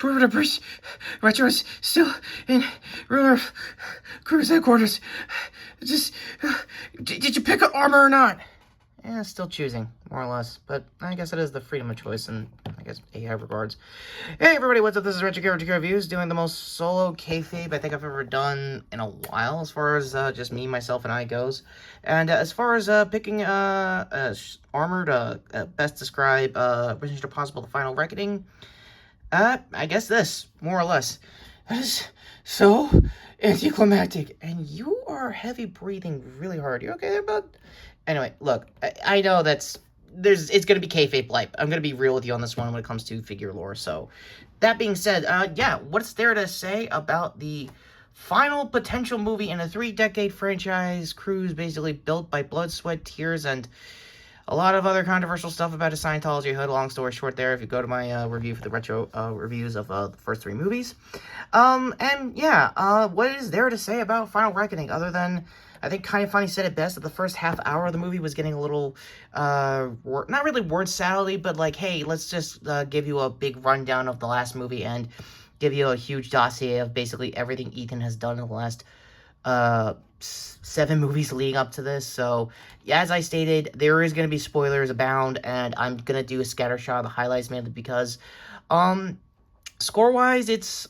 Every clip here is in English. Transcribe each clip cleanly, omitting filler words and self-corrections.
Retro is still in ruler of Crew's headquarters. Just, did you pick up armor or not? Yeah, still choosing, more or less. But I guess it is the freedom of choice, and I guess AI regards. Hey everybody, what's up? This is Retrokid Reviews, doing the most solo kayfabe I think I've ever done in a while, as far as just me, myself, and I goes. And as far as picking armor to best describe Mission Impossible: The Final Reckoning, I guess this, more or less. That is so anticlimactic, and you are heavy breathing really hard. You okay there, bud? Anyway, look, I know it's gonna be kayfabe light. I'm gonna be real with you on this one when it comes to figure lore. So, that being said, yeah, what's there to say about the final potential movie in a 3-decade franchise cruise, basically built by blood, sweat, tears, and a lot of other controversial stuff about a Scientology hood. Long story short there, if you go to my review for the retro reviews of the first 3 movies. And yeah, what is there to say about Final Reckoning other than, I think Kind of Funny said it best, that the first half hour of the movie was getting a little, not really word salad, but like, hey, let's just give you a big rundown of the last movie and give you a huge dossier of basically everything Ethan has done in the last 7 movies leading up to this. So, as I stated, there is going to be spoilers abound, and I'm going to do a scatter shot of the highlights mainly because, score-wise, it's,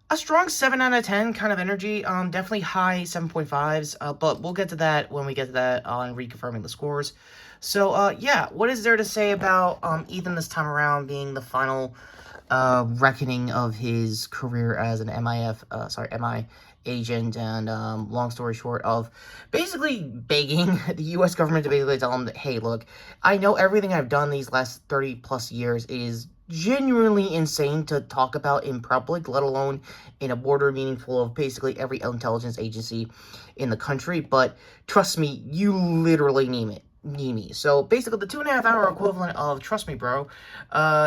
a strong 7 out of 10 kind of energy, definitely high 7.5s, but we'll get to that when we get to that on reconfirming the scores. So, yeah, what is there to say about, Ethan this time around being the final, reckoning of his career as an MI agent, and, long story short, of basically begging the U.S. government to basically tell him that, hey, look, I know everything I've done these last 30-plus years is genuinely insane to talk about in public, let alone in a border meeting full of basically every intelligence agency in the country, but trust me, you literally need me. So basically the 2.5-hour equivalent of trust me bro.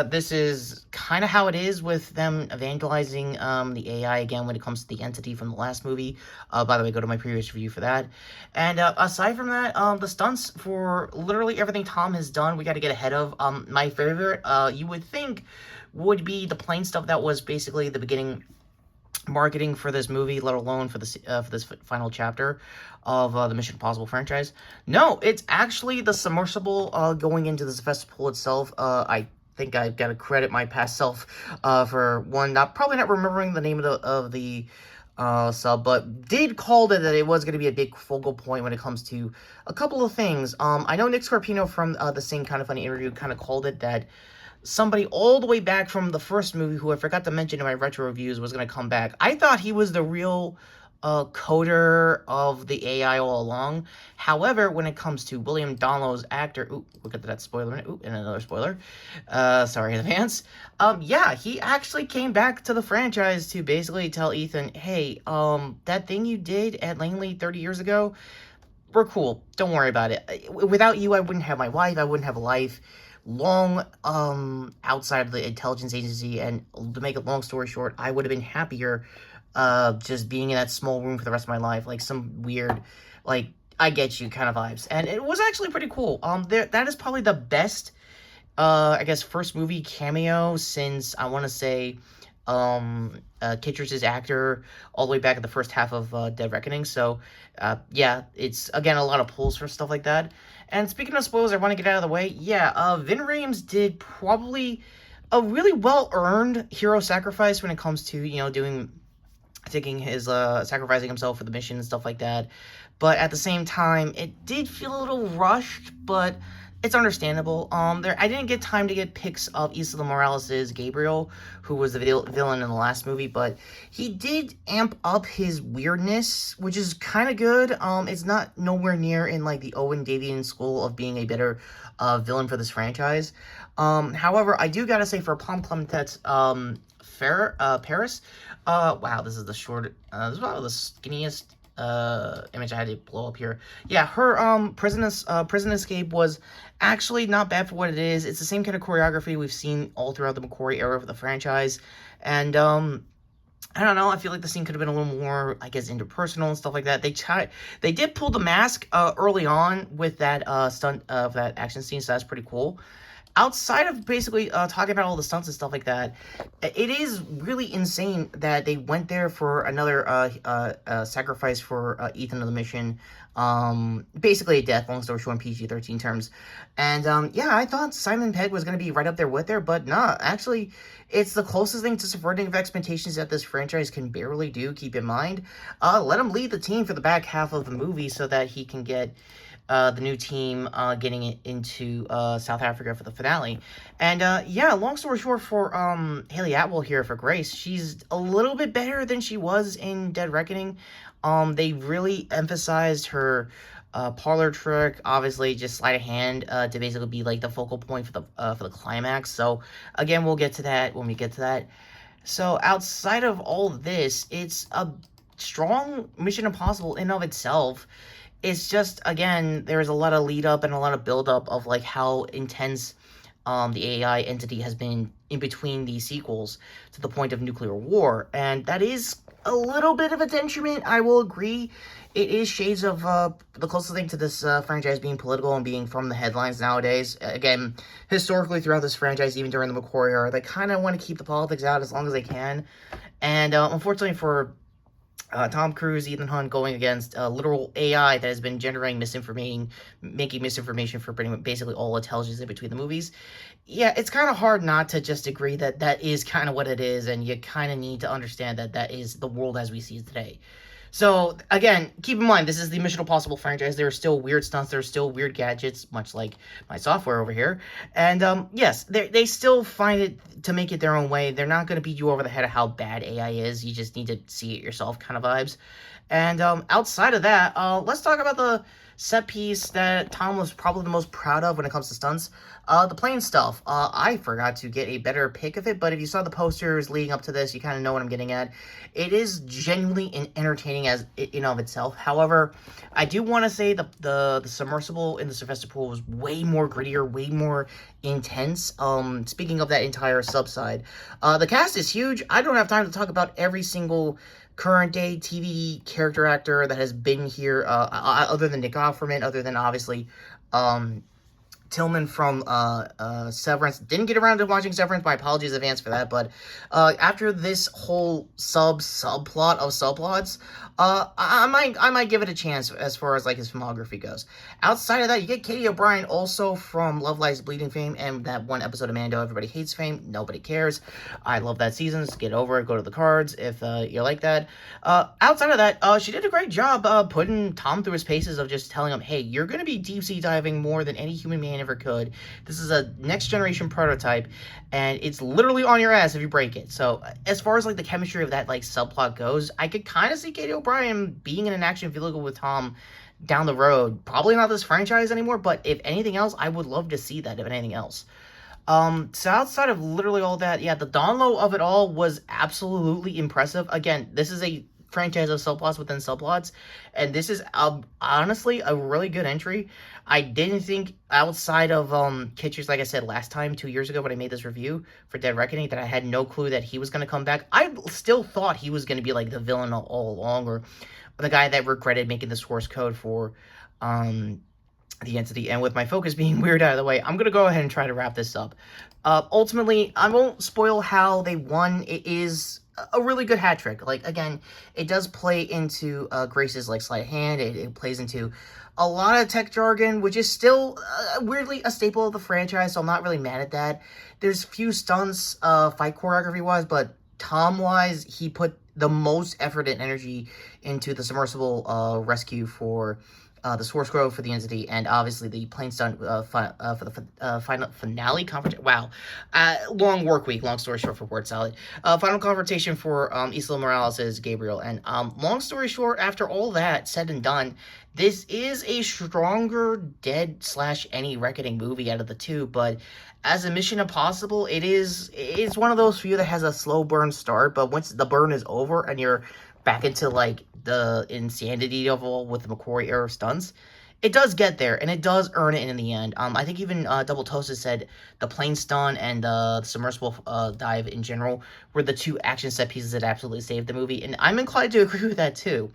This is kind of how it is with them evangelizing the AI again when it comes to the entity from the last movie. By the way, go to my previous review for that. And aside from that, the stunts for literally everything Tom has done, we got to get ahead of. My favorite, you would think, would be the plane stuff that was basically the beginning marketing for this movie, let alone for this final chapter of the Mission Impossible franchise. No, it's actually the submersible going into this festival itself. I think I've got to credit my past self for one, probably not remembering the name of the sub, but did call that it was going to be a big focal point when it comes to a couple of things. I know Nick Scarpino from the same Kind of Funny interview kind of called it that somebody all the way back from the first movie, who I forgot to mention in my retro reviews, was going to come back. I thought he was the real coder of the AI all along. However, when it comes to William Donlow's actor, ooh, look at that spoiler, ooh, and another spoiler, sorry in advance, yeah, he actually came back to the franchise to basically tell Ethan, hey, that thing you did at Langley 30 years ago, we're cool, don't worry about it. Without you, I wouldn't have my wife, I wouldn't have a life long outside of the intelligence agency, and to make a long story short, I would have been happier just being in that small room for the rest of my life, like some weird, like, I get you kind of vibes. And it was actually pretty cool. That is probably the best I guess first movie cameo since, I want to say, Kittredge's actor all the way back at the first half of Dead Reckoning. So yeah, it's again a lot of pulls for stuff like that. And speaking of spoilers, I want to get out of the way. Yeah, Vin Rames did probably a really well-earned hero sacrifice when it comes to, you know, taking his, sacrificing himself for the mission and stuff like that. But at the same time, it did feel a little rushed, but it's understandable. I didn't get time to get pics of Isla Morales' Gabriel, who was the villain in the last movie, but he did amp up his weirdness, which is kind of good. It's not nowhere near in, like, the Owen Davian school of being a better villain for this franchise. However, I do gotta say, for Palm Clementet's Paris, wow, this is the short, this is probably the skinniest image I had to blow up here. Yeah, her prison escape was actually not bad for what it is. It's the same kind of choreography we've seen all throughout the McQuarrie era of the franchise, and I don't know, I feel like the scene could have been a little more, I guess, interpersonal and stuff like that. They did pull the mask early on with that stunt of that action scene, so that's pretty cool. outside of basically talking about all the stunts and stuff like that, it is really insane that they went there for another sacrifice for Ethan of the mission. Basically a death, long story short, in PG-13 terms. And yeah, I thought Simon Pegg was going to be right up there with her, but nah, actually, it's the closest thing to subverting of expectations that this franchise can barely do, keep in mind. Let him lead the team for the back half of the movie so that he can get the new team getting it into South Africa for the finale. And yeah, long story short, for Haley Atwell here for Grace, she's a little bit better than she was in Dead Reckoning. They really emphasized her parlor trick, obviously just sleight of hand to basically be like the focal point for the climax. So again, we'll get to that when we get to that. So outside of all this, it's a strong Mission Impossible in of itself. It's just, again, there's a lot of lead up and a lot of build up of like how intense the AI entity has been in between these sequels to the point of nuclear war, and that is a little bit of a detriment. I will agree. It is shades of the closest thing to this franchise being political and being from the headlines nowadays. Again, historically throughout this franchise, even during the McQuarrie era, they kind of want to keep the politics out as long as they can. And unfortunately for Tom Cruise, Ethan Hunt going against literal AI that has been generating misinformation, making misinformation for basically all intelligence in between the movies. Yeah, it's kind of hard not to just agree that that is kind of what it is, and you kind of need to understand that that is the world as we see it today. So, again, keep in mind, this is the Mission Impossible franchise. There are still weird stunts. There are still weird gadgets, much like my software over here. And, yes, they still find it to make it their own way. They're not going to beat you over the head of how bad AI is. You just need to see it yourself kind of vibes. And outside of that, let's talk about the set piece that Tom was probably the most proud of when it comes to stunts. The plane stuff. I forgot to get a better pick of it, but if you saw the posters leading up to this, you kind of know what I'm getting at. It is genuinely entertaining as in of itself. However, I do want to say the submersible in the Sylvester Pool was way more grittier, way more intense. Speaking of that entire subside, the cast is huge. I don't have time to talk about every single current day TV character actor that has been here, other than Nick Offerman, other than obviously Tillman from Severance. Didn't get around to watching Severance. My apologies in advance for that. But after this whole subplot of subplots, I might give it a chance as far as like his filmography goes. Outside of that, you get Katie O'Brien also from Love Lies Bleeding fame and that one episode of Mando Everybody Hates fame. Nobody cares. I love that season. Just get over it. Go to the cards if you like that. Outside of that, she did a great job putting Tom through his paces of just telling him, hey, you're going to be deep sea diving more than any human man ever could. This is a next generation prototype, and it's literally on your ass if you break it. So as far as like the chemistry of that like subplot goes, I could kind of see Katie O'Brien being in an action vehicle with Tom down the road. Probably not this franchise anymore, but if anything else, I would love to see that if anything else. So outside of literally all that, yeah, the download of it all was absolutely impressive. Again, this is a franchise of subplots within subplots, and this is honestly a really good entry. I didn't think outside of Kitchers, like I said last time 2 years ago when I made this review for Dead Reckoning, that I had no clue that he was going to come back. I still thought he was going to be like the villain all along, or the guy that regretted making the source code for the entity. And with my focus being weird out of the way, I'm going to go ahead and try to wrap this up. Ultimately, I won't spoil how they won. It is a really good hat trick. Like, again, it does play into Grace's like sleight of hand. It plays into a lot of tech jargon, which is still weirdly a staple of the franchise, so I'm not really mad at that. There's few stunts fight choreography wise, but Tom wise, he put the most effort and energy into the submersible rescue for the source code for the entity, and obviously the plane stunt for the final finale confrontation. Wow, long work week. Long story short for word salad. Final confrontation for Isla Morales' Gabriel, and long story short, after all that said and done, this is a stronger Dead/Any Reckoning movie out of the two, but as a Mission Impossible, it's one of those few that has a slow burn start, but once the burn is over and you're back into like the insanity of all with the McQuarrie era stunts, it does get there and it does earn it in the end. I think even Double Toasted said the plane stunt and the submersible dive in general were the two action set pieces that absolutely saved the movie, and I'm inclined to agree with that too.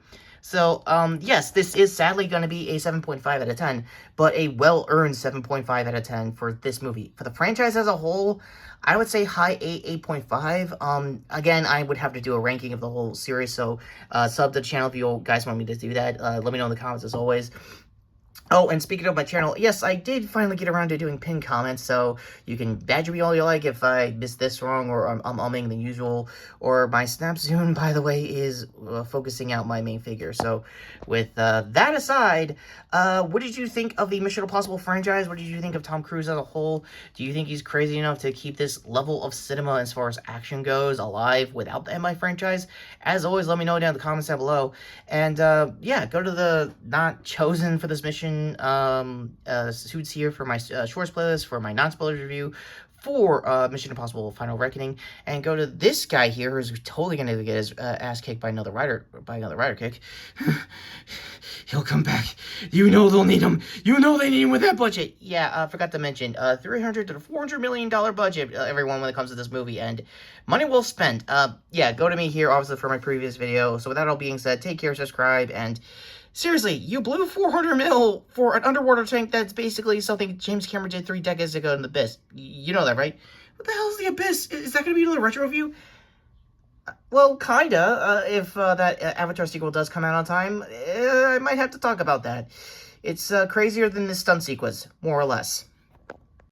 So, yes, this is sadly going to be a 7.5 out of 10, but a well-earned 7.5 out of 10 for this movie. For the franchise as a whole, I would say high 8, 8.5. Again, I would have to do a ranking of the whole series, so sub to the channel if you guys want me to do that. Let me know in the comments as always. Oh, and speaking of my channel, yes, I did finally get around to doing pinned comments, so you can badger me all you like if I missed this wrong or I'm umming than usual, or my snap zoom, by the way, is focusing out my main figure. So, with that aside, what did you think of the Mission Impossible franchise? What did you think of Tom Cruise as a whole? Do you think he's crazy enough to keep this level of cinema as far as action goes alive without the MI franchise? As always, let me know down in the comments down below. And, yeah, go to the not chosen for this mission suits here for my shorts playlist, for my non-spoilers review, for Mission Impossible Final Reckoning, and go to this guy here who's totally gonna get his ass kicked by another rider kick. He'll come back. You know they'll need him. You know they need him with that budget. Yeah, forgot to mention, $300 to $400 million budget, everyone, when it comes to this movie, and money well spent. Yeah, go to me here, obviously, for my previous video. So with that all being said, take care, subscribe, and seriously, you blew 400 mil for an underwater tank that's basically something James Cameron did 3 decades ago in The Abyss. You know that, right? What the hell is The Abyss? Is that going to be another retro review? Well, kinda. If that Avatar sequel does come out on time, I might have to talk about that. It's crazier than this stunt sequence, more or less.